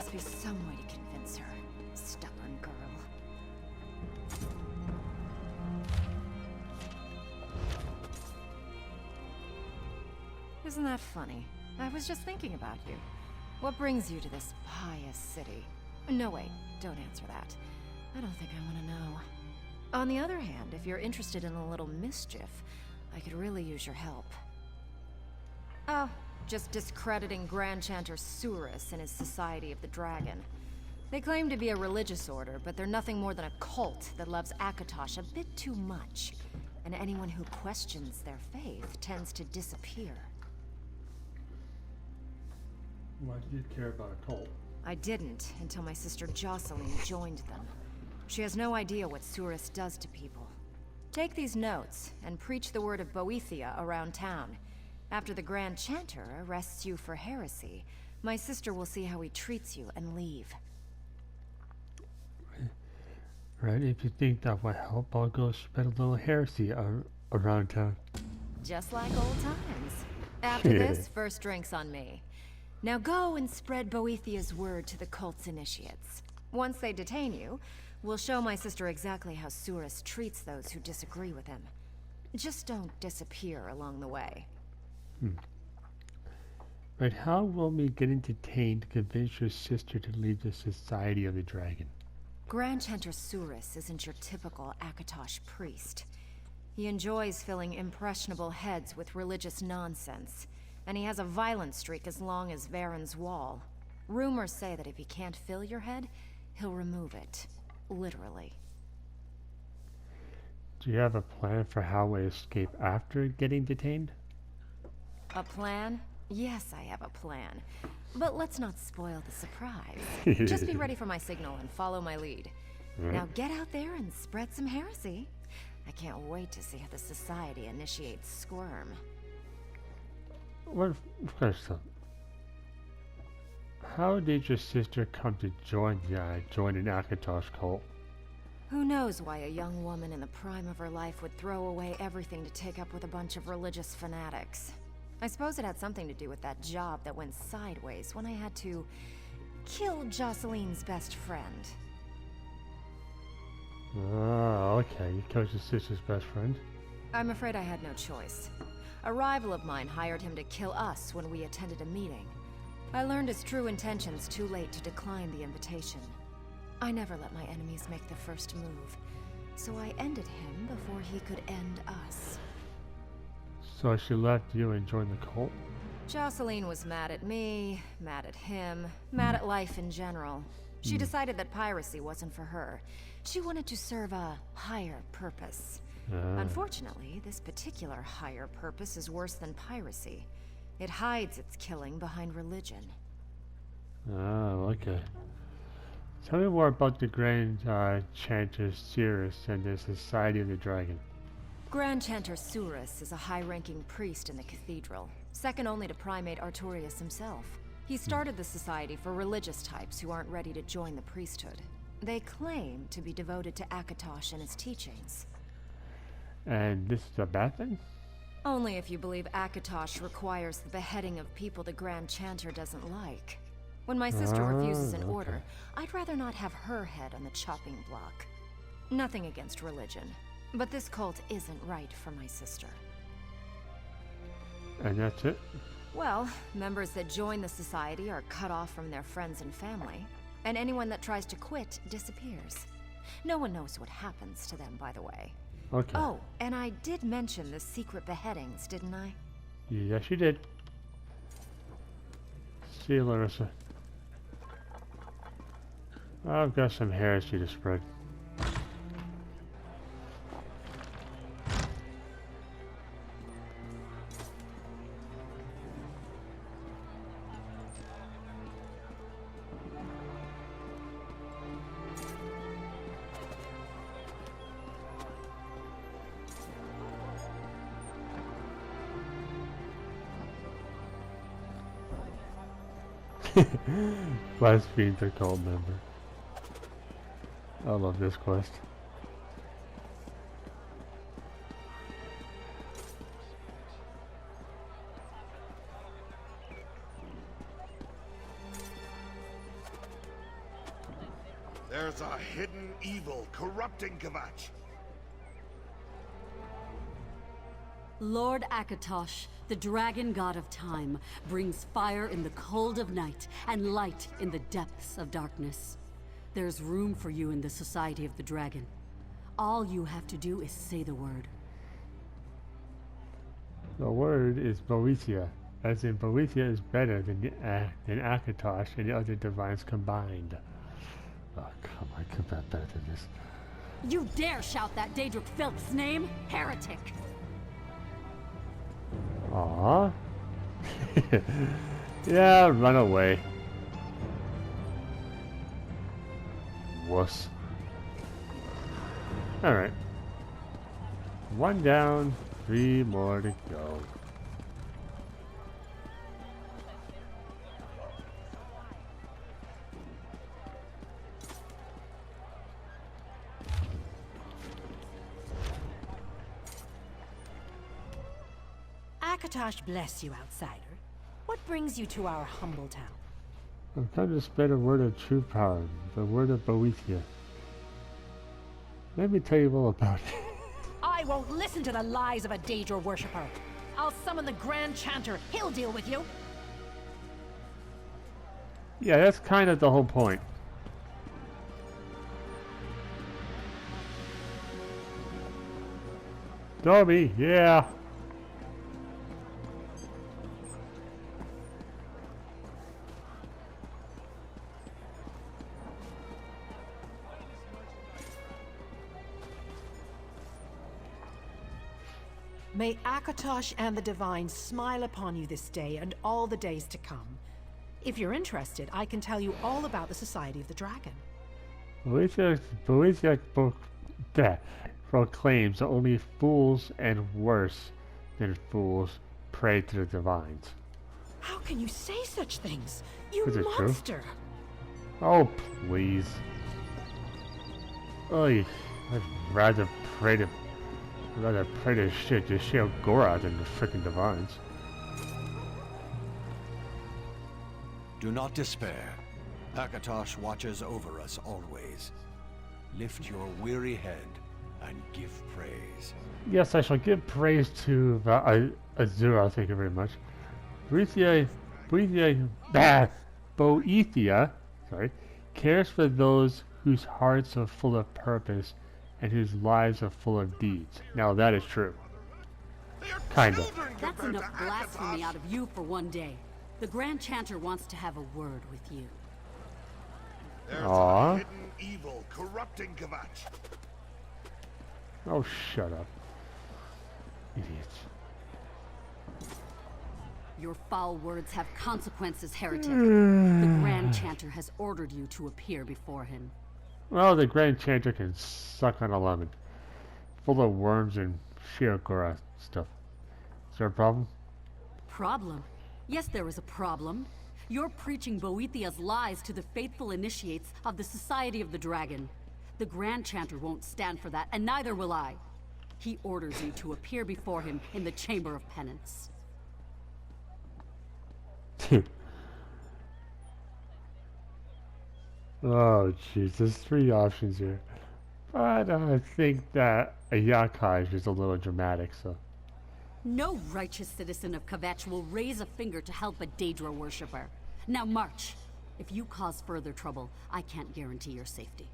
must be some way to convince her. Stubborn girl. Isn't that funny? I was just thinking about you. What brings you to this pious city? No, wait, don't answer that. I don't think I want to know. On the other hand, if you're interested in a little mischief, I could really use your help. Oh, just discrediting Grand Chanter Surus and his Society of the Dragon. They claim to be a religious order, but they're nothing more than a cult that loves Akatosh a bit too much. And anyone who questions their faith tends to disappear. Why do you care about a cult? I didn't until my sister Jocelyn joined them. She has no idea what Surus does to people. Take these notes and preach the word of Boethia around town. After the Grand Chanter arrests you for heresy, my sister will see how he treats you and leave. Right, if you think that will help, I'll go spread a little heresy around town. Just like old times. After this, first drink's on me. Now go and spread Boethia's word to the cult's initiates. Once they detain you, we'll show my sister exactly how Surus treats those who disagree with him. Just don't disappear along the way. Right, how will me getting detained convince your sister to leave the Society of the Dragon? Grand Chanter Surus isn't your typical Akatosh priest. He enjoys filling impressionable heads with religious nonsense, and he has a violent streak as long as Varen's wall. Rumors say that if he can't fill your head, he'll remove it. Literally. Do you have a plan for how I escape after getting detained? A plan? Yes, I have a plan. But let's not spoil the surprise. Just be ready for my signal and follow my lead. Now get out there and spread some heresy. I can't wait to see how the Society initiates Squirm. Well, first up, how did your sister come to join an Akatosh cult? Who knows why a young woman in the prime of her life would throw away everything to take up with a bunch of religious fanatics. I suppose it had something to do with that job that went sideways when I had to kill Jocelyn's best friend. Oh, okay. You killed your sister's best friend? I'm afraid I had no choice. A rival of mine hired him to kill us when we attended a meeting. I learned his true intentions too late to decline the invitation. I never let my enemies make the first move, so I ended him before he could end us. So she left you and joined the cult? Jocelyn was mad at me, mad at him, mad at life in general. She decided that piracy wasn't for her. She wanted to serve a higher purpose. Unfortunately, this particular higher purpose is worse than piracy. It hides its killing behind religion. Oh, okay. Tell me more about the Grand Chanter Surus and the Society of the Dragon. Grand Chanter Surus is a high-ranking priest in the cathedral, second only to Primate Artorius himself. He started the society for religious types who aren't ready to join the priesthood. They claim to be devoted to Akatosh and his teachings. And this is a bad thing? Only if you believe Akatosh requires the beheading of people the Grand Chanter doesn't like. When my sister refuses an order, I'd rather not have her head on the chopping block. Nothing against religion, but this cult isn't right for my sister. And that's it? Well, members that join the society are cut off from their friends and family, and anyone that tries to quit disappears. No one knows what happens to them, by the way. Okay. Oh, and I did mention the secret beheadings, didn't I? Yes, you did. See you, Larissa. I've got some heresy to spread. Blaspheme the cult member. I love this quest. There's a hidden evil corrupting Kvatch. Lord Iyakhaj, the dragon god of time, brings fire in the cold of night and light in the depths of darkness. There's room for you in the Society of the Dragon. All you have to do is say the word. The word is Boethia, as in Boethia is better than Iyakhaj and the other divines combined. Oh, come on, could be better than this. You dare shout that Daedric filth's name? Heretic! Aww. Yeah, run away. Wuss. Alright. 1 down, 3 more to go. Iyakhaj bless you, outsider. What brings you to our humble town? I'm trying to spread a word of true power, the word of Boethia. Let me tell you all about it. I won't listen to the lies of a Daedra worshipper. I'll summon the Grand Chanter. He'll deal with you. Yeah, that's kind of the whole point. Dobby, yeah. May Iyakhaj and the Divine smile upon you this day and all the days to come. If you're interested, I can tell you all about the Society of the Dragon. Boethia proclaims that only fools and worse than fools pray to the divines. How can you say such things? You Is it true? monster! Oh, please. Oy, I'd rather pray to shit to Shale Gora than the frickin' divines. Do not despair. Iyakhaj watches over us always. Lift your weary head and give praise. Yes, I shall give praise to Azura, thank you very much. Boethia, cares for those whose hearts are full of purpose and whose lives are full of deeds. Now that is true. Kinda. That's enough blasphemy out of you for one day. The Grand Chanter wants to have a word with you. There's Aww. a hidden evil corrupting Kvatch. Oh, shut up. Idiots. Your foul words have consequences, heretic. The Grand Chanter has ordered you to appear before him. Well, the Grand Chanter can suck on a lemon. Full of worms and Shiokura stuff. Is there a problem? Problem? Yes, there is a problem. You're preaching Boethia's lies to the faithful initiates of the Society of the Dragon. The Grand Chanter won't stand for that, and neither will I. He orders you to appear before him in the Chamber of Penance. Oh, jeez, there's 3 options here. But I think that Iyakhaj is a little dramatic, so... No righteous citizen of Kvatch will raise a finger to help a Daedra worshipper. Now march. If you cause further trouble, I can't guarantee your safety.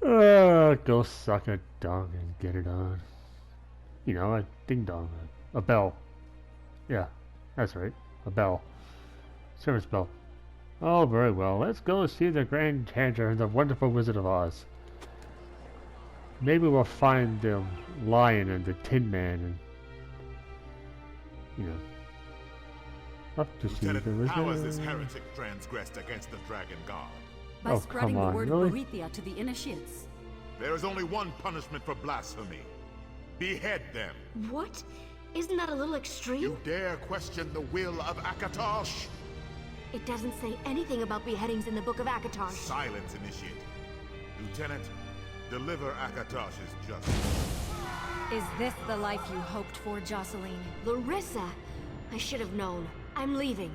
Go suck a dong and get it on. You know, a ding-dong, a bell. Yeah, that's right, a bell. Service bell. Oh, very well. Let's go see the Grand Chanter and the Wonderful Wizard of Oz. Maybe we'll find the Lion and the Tin Man and... you know... up to see the Lieutenant, how has wizard. this heretic transgressed against the Dragon God? By Oh, spreading come the on, word really? of Boethia to the initiates. There is only one punishment for blasphemy. Behead them. What? Isn't that a little extreme? You dare question the will of Iyakhaj? It doesn't say anything about beheadings in the Book of Iyakhaj. Silence, Initiate. Lieutenant, deliver Iyakhaj's justice. Is this the life you hoped for, Jocelyn? Larissa! I should have known. I'm leaving.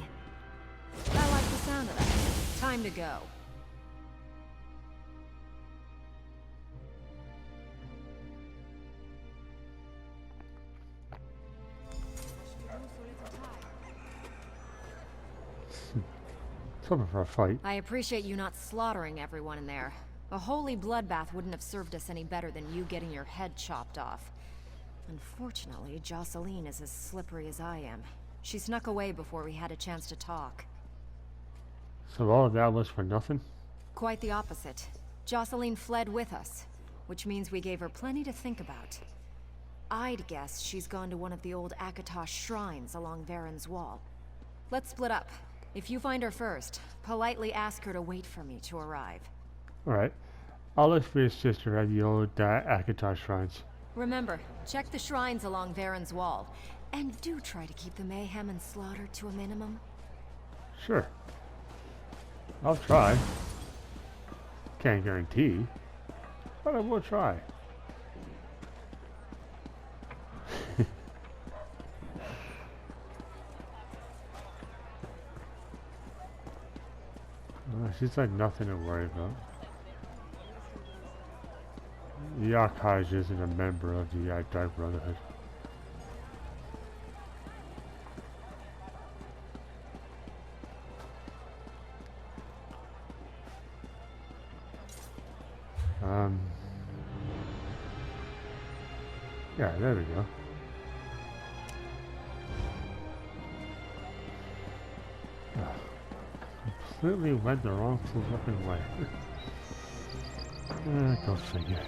I like the sound of that. Time to go. Something for a fight. I appreciate you not slaughtering everyone in there. A holy bloodbath wouldn't have served us any better than you getting your head chopped off. Unfortunately, Jocelyn is as slippery as I am. She snuck away before we had a chance to talk. So all of that was for nothing? Quite the opposite. Jocelyn fled with us, which means we gave her plenty to think about. I'd guess she's gone to one of the old Akatosh shrines along Varen's wall. Let's split up. If you find her first, politely ask her to wait for me to arrive. Alright. I'll look for your sister at the old Akatosh shrines. Remember, check the shrines along Varen's wall, and do try to keep the mayhem and slaughter to a minimum. Sure. I'll try. Can't guarantee, but I will try. She's like nothing to worry about. Iyakhaj isn't a member of the Dark Brotherhood. Yeah, there we go. Completely went the wrong flipping way. Go figure.